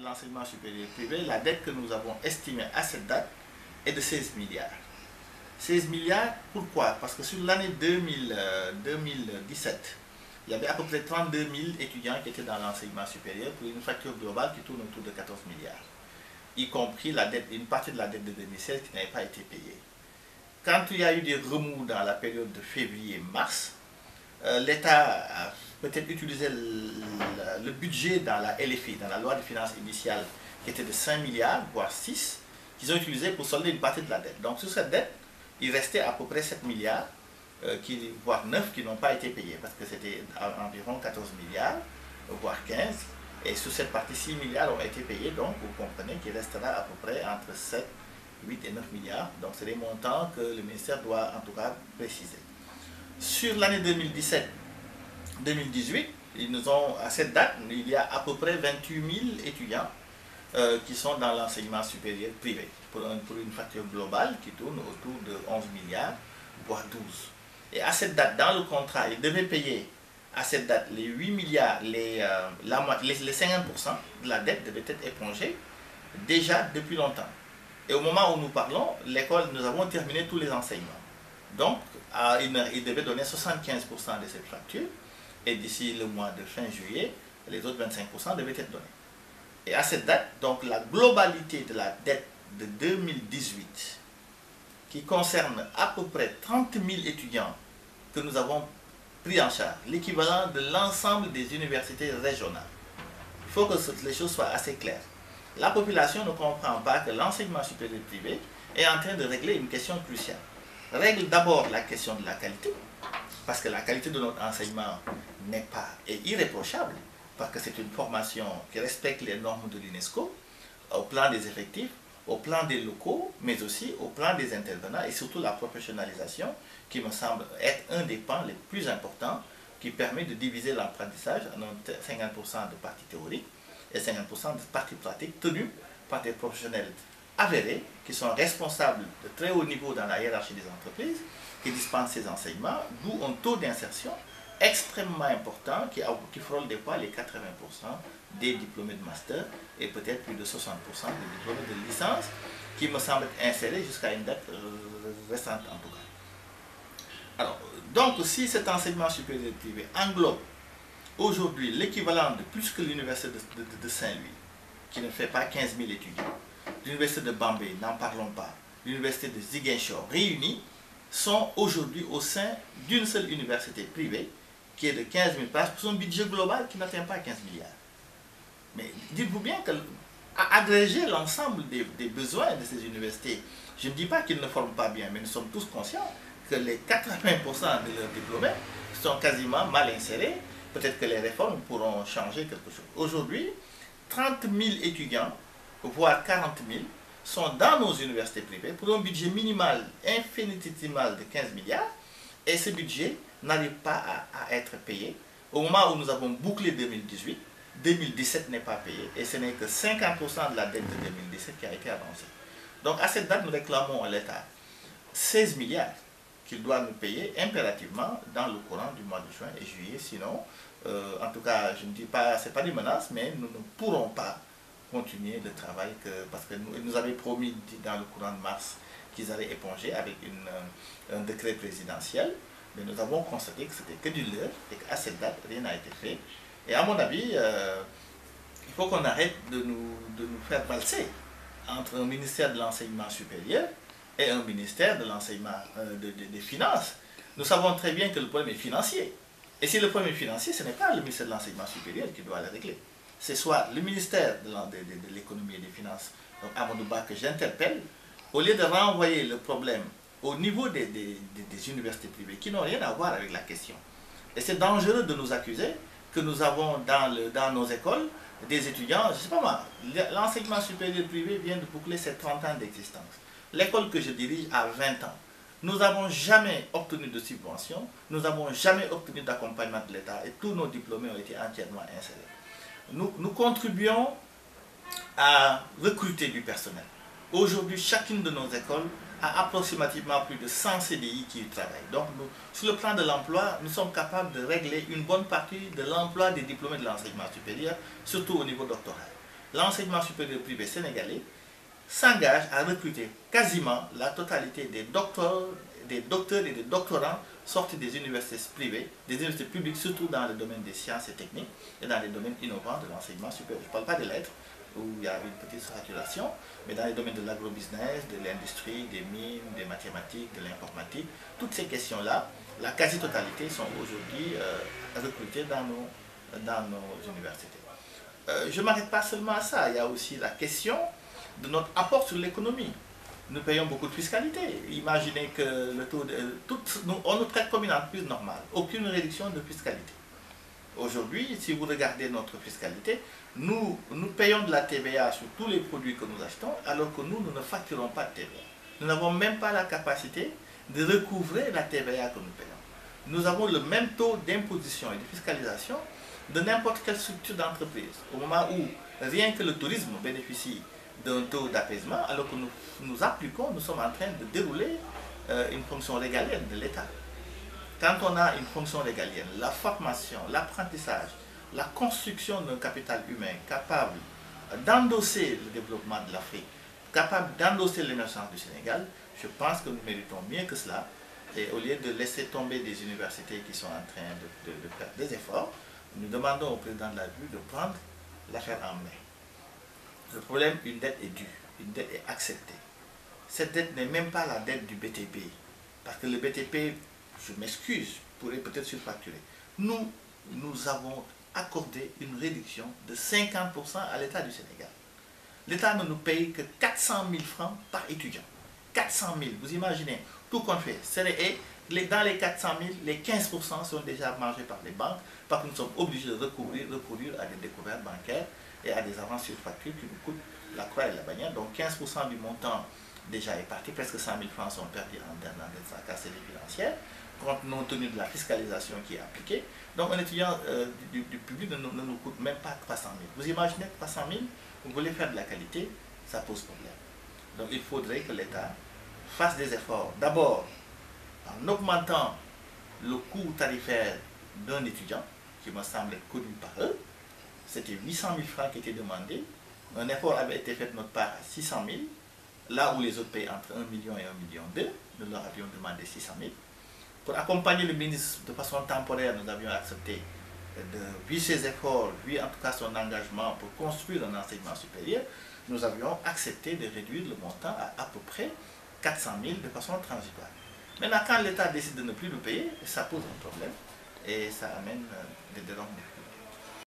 de l'enseignement supérieur privé, la dette que nous avons estimée à cette date est de 16 milliards. 16 milliards, pourquoi? Parce que sur l'année 2017, il y avait à peu près 32 000 étudiants qui étaient dans l'enseignement supérieur pour une facture globale qui tourne autour de 14 milliards, y compris la dette, une partie de la dette de 2016 qui n'avait pas été payée. Quand il y a eu des remous dans la période de février-mars, l'État a peut-être utilisé le budget dans la LFI, dans la loi de finances initiale, qui était de 5 milliards, voire 6, qu'ils ont utilisé pour solder une partie de la dette. Donc sur cette dette, il restait à peu près 7 milliards, voire 9 qui n'ont pas été payés, parce que c'était environ 14 milliards, voire 15. Et sur cette partie, 6 milliards ont été payés, donc vous comprenez qu'il restera à peu près entre 7, 8 et 9 milliards. Donc c'est des montants que le ministère doit en tout cas préciser. Sur l'année 2017-2018, ils nous ont, à cette date, il y a à peu près 28 000 étudiants qui sont dans l'enseignement supérieur privé, pour une facture globale qui tourne autour de 11 milliards, voire 12. Et à cette date, dans le contrat, ils devaient payer à cette date les 8 milliards, les 50% de la dette devait être épongée déjà depuis longtemps. Et au moment où nous parlons, l'école, nous avons terminé tous les enseignements. Donc, il devait donner 75% de cette facture, et d'ici le mois de fin juillet, les autres 25% devaient être donnés. Et à cette date, donc la globalité de la dette de 2018, qui concerne à peu près 30 000 étudiants que nous avons pris en charge, l'équivalent de l'ensemble des universités régionales. Il faut que les choses soient assez claires. La population ne comprend pas que l'enseignement supérieur privé est en train de régler une question cruciale. Règle d'abord la question de la qualité, parce que la qualité de notre enseignement n'est pas irréprochable, parce que c'est une formation qui respecte les normes de l'UNESCO, au plan des effectifs, au plan des locaux, mais aussi au plan des intervenants et surtout la professionnalisation qui me semble être un des pans les plus importants qui permet de diviser l'apprentissage en 50% de parties théoriques et 50% de parties pratiques tenues par des professionnels avérés qui sont responsables de très haut niveau dans la hiérarchie des entreprises qui dispensent ces enseignements, d'où un taux d'insertion extrêmement important qui frôle des fois les 80% des diplômés de master et peut-être plus de 60% des diplômés de licence qui me semblent insérés jusqu'à une date récente en tout cas. Alors, donc si cet enseignement supérieur privé englobe aujourd'hui l'équivalent de plus que l'université de Saint-Louis, qui ne fait pas 15 000 étudiants, l'université de Bambey, n'en parlons pas, l'université de Ziguinchor, réunis, sont aujourd'hui au sein d'une seule université privée qui est de 15 000 places pour son budget global qui n'atteint pas 15 milliards. Mais dites-vous bien qu'agréger l'ensemble des besoins de ces universités, je ne dis pas qu'ils ne forment pas bien, mais nous sommes tous conscients que les 80% de leurs diplômés sont quasiment mal insérés. Peut-être que les réformes pourront changer quelque chose. Aujourd'hui, 30 000 étudiants, voire 40 000, sont dans nos universités privées pour un budget minimal, infinitésimal de 15 milliards, et ce budget n'arrive pas à être payé. Au moment où nous avons bouclé 2018, 2017 n'est pas payé, et ce n'est que 50% de la dette de 2017 qui a été avancée. Donc à cette date, nous réclamons à l'État 16 milliards qu'il doit nous payer impérativement dans le courant du mois de juin et juillet, sinon, en tout cas, je ne dis pas, ce n'est pas des menaces, mais nous ne pourrons pas continuer le travail parce que nous avaient promis dans le courant de mars qu'ils allaient éponger avec un décret présidentiel, mais nous avons constaté que c'était que du leurre et qu'à cette date, rien n'a été fait. Et à mon avis, il faut qu'on arrête de nous faire valser entre un ministère de l'enseignement supérieur et un ministère de l'enseignement des finances. Nous savons très bien que le problème est financier. Et si le problème est financier, ce n'est pas le ministère de l'enseignement supérieur qui doit le régler. C'est soit le ministère de l'économie et des finances, donc Amadou Ba, que j'interpelle, au lieu de renvoyer le problème au niveau des universités privées qui n'ont rien à voir avec la question. Et c'est dangereux de nous accuser que nous avons dans nos écoles des étudiants, je ne sais pas moi, l'enseignement supérieur privé vient de boucler ses 30 ans d'existence. L'école que je dirige a 20 ans. Nous n'avons jamais obtenu de subvention, nous n'avons jamais obtenu d'accompagnement de l'État et tous nos diplômés ont été entièrement insérés. Nous contribuons à recruter du personnel. Aujourd'hui, chacune de nos écoles a approximativement plus de 100 CDI qui y travaillent. Donc, sur le plan de l'emploi, nous sommes capables de régler une bonne partie de l'emploi des diplômés de l'enseignement supérieur, surtout au niveau doctoral. l'enseignement supérieur privé sénégalais s'engage à recruter quasiment la totalité des docteurs et des doctorants sortis des universités privées, des universités publiques, surtout dans le domaine des sciences et techniques et dans les domaines innovants de l'enseignement supérieur. Je ne parle pas des lettres, où il y a une petite saturation, mais dans les domaines de l'agrobusiness, de l'industrie, des mines, des mathématiques, de l'informatique, toutes ces questions-là, la quasi-totalité sont aujourd'hui recrutées dans nos universités. Je ne m'arrête pas seulement à ça, il y a aussi la question de notre apport sur l'économie. Nous payons beaucoup de fiscalité. Imaginez que le taux on nous traite comme une entreprise normale, aucune réduction de fiscalité. Aujourd'hui, si vous regardez notre fiscalité, nous payons de la TVA sur tous les produits que nous achetons, alors que nous ne facturons pas de TVA. Nous n'avons même pas la capacité de recouvrer la TVA que nous payons. Nous avons le même taux d'imposition et de fiscalisation de n'importe quelle structure d'entreprise. Au moment où rien que le tourisme bénéficie d'un taux d'apaisement, alors que nous sommes en train de dérouler une fonction régalienne de l'État. Quand on a une fonction régalienne, la formation, l'apprentissage, la construction d'un capital humain capable d'endosser le développement de l'Afrique, capable d'endosser l'émergence du Sénégal, je pense que nous méritons mieux que cela. Et au lieu de laisser tomber des universités qui sont en train de faire des efforts, nous demandons au président de la République de prendre l'affaire en main. Le problème, une dette est due, une dette est acceptée. Cette dette n'est même pas la dette du BTP, parce que le BTP, je m'excuse, pourrait peut-être surfacturer. Nous avons accordé une réduction de 50% à l'État du Sénégal. L'État ne nous paye que 400 000 francs par étudiant. 400 000, vous imaginez, tout qu'on fait. Et dans les 400 000, les 15% sont déjà mangés par les banques, parce que nous sommes obligés de recourir à des découvertes bancaires et à des avances sur facture qui nous coûtent la croix et la bannière. Donc 15% du montant déjà est parti, presque 100 000 francs sont perdus en des tracasseries financières, compte non tenu de la fiscalisation qui est appliquée. Donc un étudiant du public ne nous coûte même pas 300 000. Vous imaginez 300 000, vous voulez faire de la qualité, ça pose problème. Donc il faudrait que l'État fasse des efforts. D'abord, en augmentant le coût tarifaire d'un étudiant, qui me semble connu par eux, c'était 800 000 francs qui étaient demandés. Un effort avait été fait de notre part à 600 000, là où les autres payent entre 1 million et 1,2 million, nous leur avions demandé 600 000. Pour accompagner le ministre de façon temporaire, nous avions accepté, vu ses efforts, vu en tout cas son engagement pour construire un enseignement supérieur, nous avions accepté de réduire le montant à peu près 400 000 de façon transitoire. Maintenant, quand l'État décide de ne plus le payer, ça pose un problème et ça amène des dédommagements.